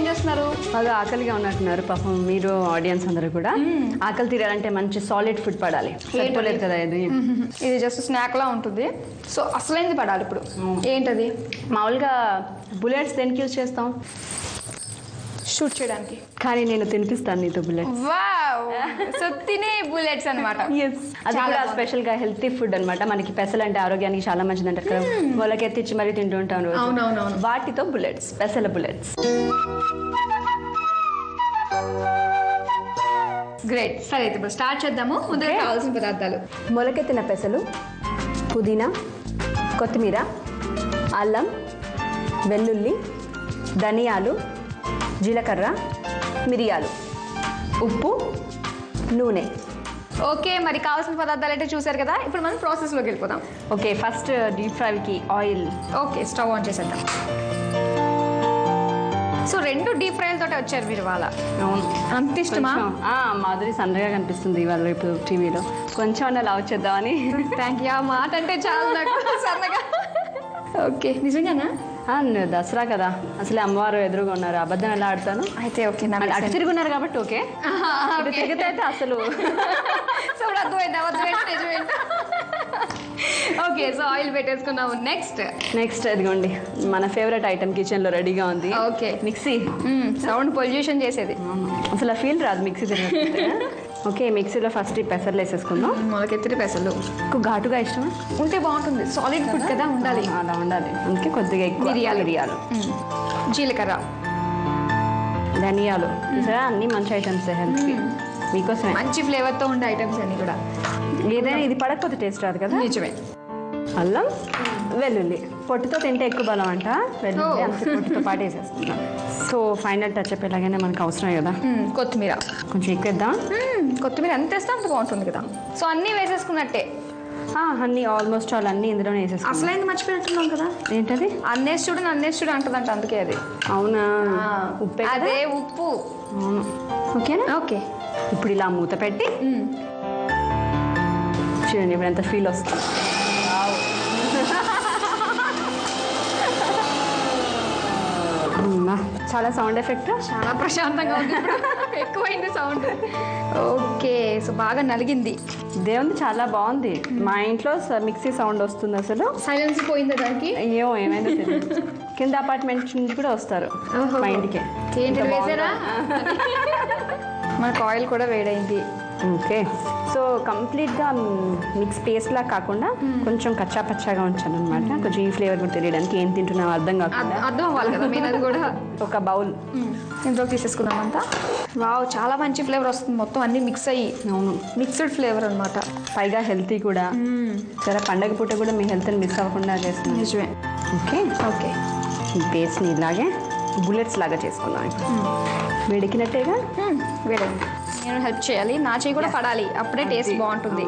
చేస్తున్నారు? బాగా ఆకలిగా ఉన్నట్టున్నారు పాపం మీరు ఆడియన్స్ అందరూ కూడా. ఆకలి తీరాలంటే మంచి సాలిడ్ ఫుడ్ పడాలి. సరిపోలేదు కదా ఇది. ఇది జస్ట్ స్నాక్ లా ఉంటుంది. సో అసలైంది పడాలి ఇప్పుడు. ఏంటది? మామూలుగా బుల్లెట్స్ దేనికి యూజ్ చేస్తాం? షూట్ చేయడానికి. కానీ నేను తినిపిస్తాను నీతో బుల్లెట్స్. వావ్! సో తినే బుల్లెట్స్ అన్నమాట. అది కూడా స్పెషల్ గా హెల్తీ ఫుడ్ అన్నమాట. మనకి పెసలు అంటే ఆరోగ్యానికి చాలా మంచిది అంటారు కదా, వాళ్ళకి ఎత్తిచ్చి మరీ తింటూ ఉంటాం రోజు. అవునవునవును. వాటితో బుల్లెట్స్, పెసల బుల్లెట్స్. గ్రేట్. సరే అయితే ఇప్పుడు స్టార్ట్ చేద్దాము. ముందుగా కావాల్సిన పదార్థాలు: మొలకెత్తిన పెసలు, పుదీనా, కొత్తిమీర, అల్లం, వెల్లుల్లి, ధనియాలు, జీలకర్ర, మిరియాలు, ఉప్పు, నూనె. ఓకే, మరి కావాల్సిన పదార్థాలు అయితే చూసారు కదా. ఇప్పుడు మనం ప్రాసెస్లోకి వెళ్ళిపోదాం. ఓకే, ఫస్ట్ డీప్ ఫ్రైకి ఆయిల్. ఓకే, స్టవ్ ఆన్ చేసేద్దాం. సో 2 డీప్ ఫ్రైలతోటే వచ్చారు మీరు ఇవాళ. అవును. అంత ఇష్టమా? మాధురి సన్నగా కనిపిస్తుంది ఇవాళ ఇప్పుడు టీవీలో. కొంచెం అన్న లవ్ చేద్దామని. Thank you. ఆ మాట అంటే చాలా నాకు సన్నగా. ఓకే, నిజంగానా? దసరా కదా, అసలే అమ్మవారు ఎదురుగా ఉన్నారు, అబద్ధం ఎలా ఆడతాను? అయితే ఓకే, అటు తిరుగున్నారు కాబట్టి ఓకే. తిరిగితే అయితే అసలు సో అర్థమైంది, అబద్ధమేంటి నిజమేంటి. ఓకే, సో ఆయిల్ పెట్టేసుకున్నాము. నెక్స్ట్ ఇదిగోండి మన ఫేవరెట్ ఐటమ్ కిచెన్ లో రెడీగా ఉంది. Okay, mixie. సౌండ్ పొల్యూషన్ చేసేది. అసలు ఆ ఫీల్ రాదు మిక్సీ తిరిగితే. ఓకే, మిక్సీలో ఫస్ట్ ఈ పెసర్లు వేసేసుకుందాం. మొలకెత్తిన పెసలు ఎక్కువ ఘాటుగా ఇష్టమా? ఉంటే బాగుంటుంది, సాలిడ్ ఫుడ్ కదా, ఉండాలి. అలా ఉండాలి. అందుకే కొద్దిగా ఎక్కువ మిరియాలు, జీలకర్ర, ధనియాలు. చూసారా, అన్ని మంచి ఐటమ్స్ హెల్త్కి మీకోసమే. మంచి ఫ్లేవర్తో ఉండే ఐటమ్స్ అన్ని కూడా. ఏదైనా ఇది పడకపోతే టేస్ట్ రాదు కదా. నిజమే. అల్లం, వెల్లుల్లి. పొట్టుతో తింటే ఎక్కువ బలం అంట. వెల్లుల్లి అంతే పొట్టుతో పాటు వేసేస్తున్నాం. సో ఫైనల్ టచ్ అప్ ఎలాగైనా మనకు అవసరం కదా. కొత్తిమీర కొంచెం ఎక్కువ వేద్దాం. కొత్తిమీర ఎంత వేస్తే అంత బాగుంటుంది కదా. సో అన్నీ వేసేసుకున్నట్టే. అన్నీ ఆల్మోస్ట్ ఆల్ అన్నీ ఇందులోనే వేసేసుకున్నాం. అసలైంది మర్చిపోయినట్టున్నాం కదా. ఏంటది? అన్నేసి చూడు అంటదంట, అందుకే అది. అవునా? ఉప్పు. అదే ఉప్పు. అవును. ఓకేనా? ఓకే, ఇప్పుడు ఇలా మూత పెట్టి చూడండి ఇప్పుడు ఎంత ఫీల్ వస్తుంది. చాలా సౌండ్ ఎఫెక్ట్, చాలా ప్రశాంతంగా ఉంది. ఎక్కువైంది సౌండ్. ఓకే, సో బాగా నలిగింది. దేవుంది చాలా బాగుంది. మా ఇంట్లో మిక్సీ సౌండ్ వస్తుంది. అసలు సైలెన్స్ పోయింది దానికి. అయ్యో ఏమైందో తెలియదు. కింద అపార్ట్మెంట్ నుంచి కూడా వస్తారు మా ఇంటికి. ఏంటి వేసారా? మనకు ఆయిల్ కూడా వేడైంది. ఓకే, సో కంప్లీట్గా మిక్స్ పేస్ట్లా కాకుండా కొంచెం కచ్చా పచ్చాగా ఉంచాను అనమాట. కొంచెం ఈ ఫ్లేవర్ కూడా తెలియడానికి ఏం తింటున్నాం అర్థం కాకుండా. అర్థం అవ్వాలి కదా మెయిన్ అది కూడా. ఒక బౌల్ ఇంట్లో తీసేసుకున్నాం అంతా. వావ్, చాలా మంచి ఫ్లేవర్ వస్తుంది. మొత్తం అన్ని మిక్స్ అయ్యి. అవును, మిక్స్డ్ ఫ్లేవర్ అనమాట. పైగా హెల్తీ కూడా. సరే, పండగ పూట కూడా మీ హెల్త్ని మిస్ అవ్వకుండా చేస్తున్నాం. నిజమే. ఓకే ఓకే, ఈ పేస్ట్ని ఇలాగే బుల్లెట్స్ లాగా చేసుకుందాం. వేడికినట్టేగా. వేడండి. నేను హెల్ప్ చేయాలి, నా చేయి కూడా పడాలి, అప్పుడే టేస్ట్ బాగుంటుంది.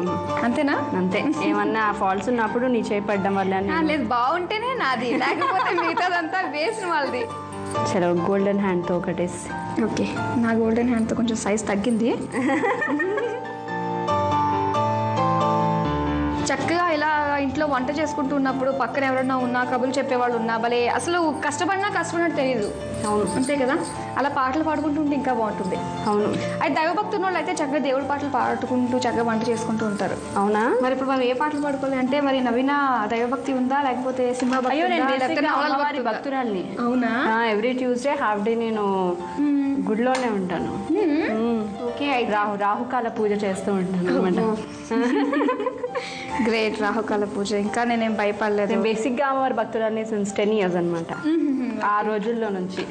అంతేనా? అంతే. ఏమన్నా ఫాల్స్ ఉన్నప్పుడు నీ చేయి పడడం వల్ల లేదు, బాగుంటేనే నాది, లేకపోతే మిగతాదంతా వేసిన వాళ్ళది. చలో గోల్డెన్ హ్యాండ్తో ఒకటేసి. ఓకే, నా గోల్డెన్ హ్యాండ్తో కొంచెం సైజ్ తగ్గింది. చక్కగా ఇలా ఇంట్లో వంట చేసుకుంటూ ఉన్నప్పుడు పక్కన ఎవరన్నా ఉన్నా, కబుర్లు చెప్పేవాళ్ళు ఉన్నా, భలే అసలు కష్టపడినట్టు తెలియదు. అవును, అంతే కదా. అలా పాటలు పాడుకుంటూ ఉంటే ఇంకా బాగుంటుంది. అవును. అయితే దైవభక్తున్న వాళ్ళు అయితే చక్కగా దేవుడి పాటలు పాడుకుంటూ చక్కగా వంట చేసుకుంటూ ఉంటారు. అవునా? మరి ఇప్పుడు మనం ఏ పాటలు పాడుకోవాలి అంటే, మరి నవీన దైవభక్తి ఉందా లేకపోతే సింహ భక్తురాల్ని. అవునా? ఎవ్రీ ట్యూస్డే హాఫ్ డే నేను గుడిలోనే ఉంటాను. ఓకే, రాహుకాల పూజ చేస్తూ ఉంటాను అనమాట. గ్రేట్. రాహుకాల పూజ. ఇంకా నేనేం భయపడలేదు. బేసిక్గా అమ్మవారి భక్తురాల్ని సిన్స్ 10 years అనమాట. ఆ రోజుల్లో నుంచి.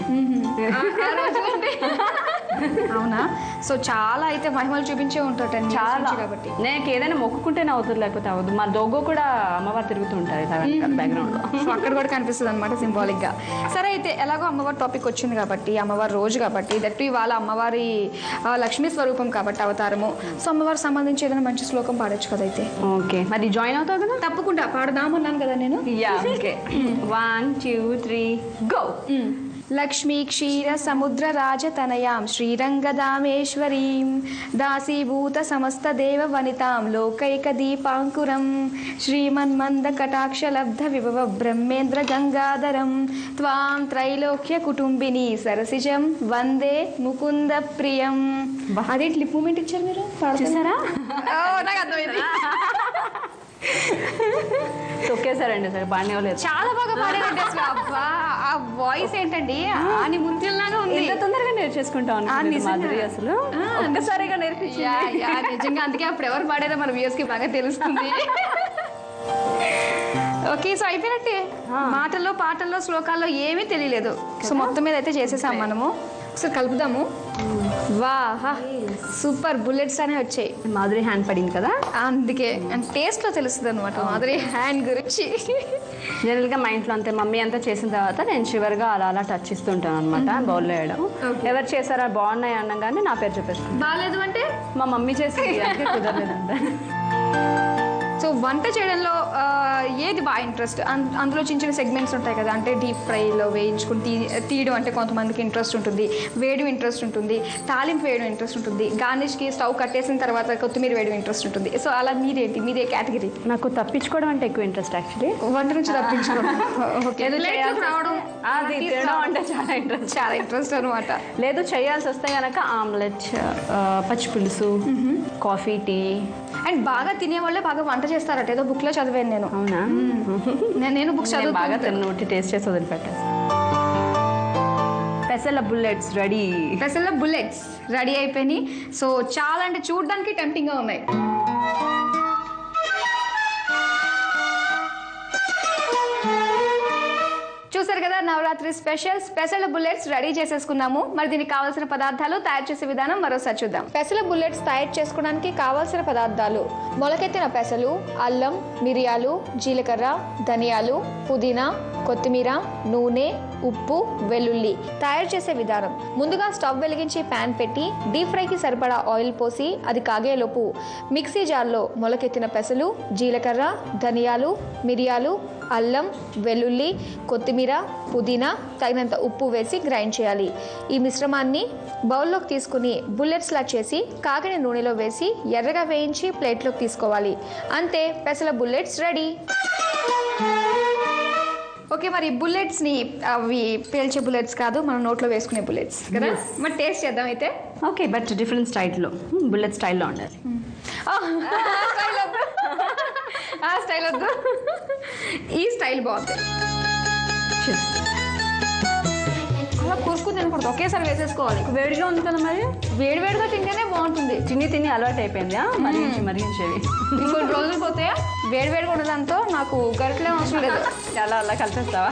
అవునా? సో చాలా అయితే మహిమలు చూపించే ఉంటారు 10 years చాలా కాబట్టి. నేను ఏదైనా మొక్కుకుంటేనే అవుతుంది, లేకపోతే అవ్వదు. మా దోగో కూడా అమ్మవారు తిరుగుతూ ఉంటారు బ్యాక్గ్రౌండ్ లో. అక్కడ కూడా కనిపిస్తుంది అనమాట సింబాలిక్ గా. సరే, అయితే ఎలాగో అమ్మవారి టాపిక్ వచ్చింది కాబట్టి, అమ్మవారి రోజు కాబట్టి, దట్టు ఇవాళ అమ్మవారి లక్ష్మీ స్వరూపం కాబట్టి అవతారము. సో అమ్మవారికి సంబంధించి ఏదైనా మంచి శ్లోకం పాడొచ్చు కదా. అయితే ఓకే, మరి జాయిన్ అవుతావు కదా? తప్పకుండా పాడదామన్నాను కదా నేను. Okay, 1 2 3 go. లక్ష్మీ క్షీర సముద్ర రాజతనయాం శ్రీరంగదామేశ్వరీం దాసీభూత సమస్త దేవ వనితాం లోకైక దీపాంకురం శ్రీమన్మంద కటాక్ష లబ్ధ విభవ బ్రహ్మేంద్ర గంగాధరం త్వాం త్రైలోక్య కుటుంబిని సరసిజం వందే ముకుంద ప్రియం. అదేంటి లిప్ మూమెంట్ ఇచ్చారు మీరు చూసారా? నాకు అర్థమైంది. తొక్కేశారండి సార్, పాడేవాళ్ళు చాలా బాగా పాడారండి అసలు. అబ్బా ఆ వాయిస్ ఏంటండి అని ముందులాగా ఉంది. ఎంత తొందరగా నేర్చేసుకుంటాం మాధురి అసలు ఒక్కసారిగా నేర్పించి. నిజంగా అందుకే అప్పుడు ఎవరు పాడారో మన వ్యూస్ కి బాగా తెలుస్తుంది. ఓకే, సో అయిపోయినట్టే. మాటల్లో పాటల్లో శ్లోకాల్లో ఏమీ తెలియలేదు. సో మొత్తం మీద అయితే చేసేసాం మనము. ఒకసారి కలుపుదాము. వాహ్ సూపర్, బుల్లెట్స్ అనే వచ్చాయి. మాధురి హ్యాండ్ పడింది కదా, అందుకే టేస్ట్ లో తెలుస్తుంది అనమాట మాధురి హ్యాండ్ గురించి. జనరల్గా మా ఇంట్లో అంతే, మమ్మీ అంతా చేసిన తర్వాత నేను చివరిగా అలా అలా టచ్ ఇస్తుంటాను అనమాట బౌల్లో వేయడం. ఎవరు చేశారా బాగున్నాయి అనగానే నా పేరు చెప్పేస్తాను. బాగాలేదు అంటే మా మమ్మీ చేసింది అంటే కుదరలేదంటే. సో వంట చేయడంలో ఏది బాగా ఇంట్రెస్ట్? అందులో చిన్న చిన్న సెగ్మెంట్స్ ఉంటాయి కదా, అంటే డీప్ ఫ్రైలో వేయించుకుని తీయడం అంటే కొంతమందికి ఇంట్రెస్ట్ ఉంటుంది, వేయడం ఇంట్రెస్ట్ ఉంటుంది, తాలింపు వేయడం ఇంట్రెస్ట్ ఉంటుంది, గార్నిష్కి స్టవ్ కట్టేసిన తర్వాత కొత్తిమీర వేయడం ఇంట్రెస్ట్ ఉంటుంది. సో అలా మీరేంటి, మీదే కేటగిరీ? నాకు తప్పించుకోవడం అంటే ఎక్కువ ఇంట్రెస్ట్ యాక్చువల్లీ. వంట నుంచి తప్పించుకోవడం రావడం అంటే చాలా ఇంట్రెస్ట్ అనమాట. లేదు చేయాల్సి వస్తే కనుక ఆమ్లెట్, పచ్చి పులుసు, కాఫీ, టీ. అండ్ బాగా తినేవాళ్ళే బాగా వంట చేస్తారట, ఏదో బుక్ లో చదివాను నేను. అవునా? నేను బుక్ చదివి బాగా తిన్నోటి టేస్ట్ చేసి వదిలిపెట్టాను. పెసల బుల్లెట్స్ రెడీ. పెసల బుల్లెట్స్ రెడీ అయిపోయినాయి. సో చాలా అంటే చూడడానికి టెంప్టింగ్ గా ఉన్నాయి. చూసారు కదా, నవరాత్రి స్పెషల్ పెసల బుల్లెట్స్ రెడీ చేసేసుకున్నాము. మరి దీనికి కావాల్సిన పదార్థాలు, తయారు చేసే విధానం మరోసారి చూద్దాం. పెసల బుల్లెట్స్ తయారు చేసుకోవడానికి కావాల్సిన పదార్థాలు: మొలకెత్తిన పెసలు, అల్లం, మిరియాలు, జీలకర్ర, ధనియాలు, పుదీనా, కొత్తిమీర, నూనె, ఉప్పు, వెల్లుల్లి. తయారు చేసే విధానం: ముందుగా స్టవ్ వెలిగించి ప్యాన్ పెట్టి డీప్ ఫ్రైకి సరిపడా ఆయిల్ పోసి అది కాగేలోపు మిక్సీ జార్లో మొలకెత్తిన పెసలు, జీలకర్ర, ధనియాలు, మిరియాలు, అల్లం, వెల్లుల్లి, కొత్తిమీర, పుదీనా, తగినంత ఉప్పు వేసి గ్రైండ్ చేయాలి. ఈ మిశ్రమాన్ని బౌల్లోకి తీసుకుని బుల్లెట్స్లా చేసి కాగిన నూనెలో వేసి ఎర్రగా వేయించి ప్లేట్లోకి తీసుకోవాలి. అంతే, పెసల బుల్లెట్స్ రెడీ. ఓకే, మరి బుల్లెట్స్ని అవి పేల్చే బుల్లెట్స్ కాదు, మనం నోట్లో వేసుకునే బుల్లెట్స్ కదా. మరి టేస్ట్ చేద్దాం అయితే. ఓకే, బట్ డిఫరెంట్ స్టైల్లో, బుల్లెట్ స్టైల్లో ఉండాలి. ఆ స్టైల్ వద్దు, ఈ స్టైల్ బాగుంది. అలా కూసుకుని తినకూడదు, ఒకేసారి వేసేసుకోవాలి. వేడిగా ఉంది కదా, మరి వేడివేడిగా తింటేనే బాగుంటుంది. తిని అలవాటు అయిపోయింది మరిగించేవి. ఇంకొన్ని రోజులు పోతే వేడివేడిగా ఉండడంతో నాకు గరిటలే అవసరం లేదు, అలా కలిపేస్తావా?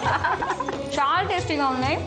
చాలా టేస్టీగా ఉన్నాయి.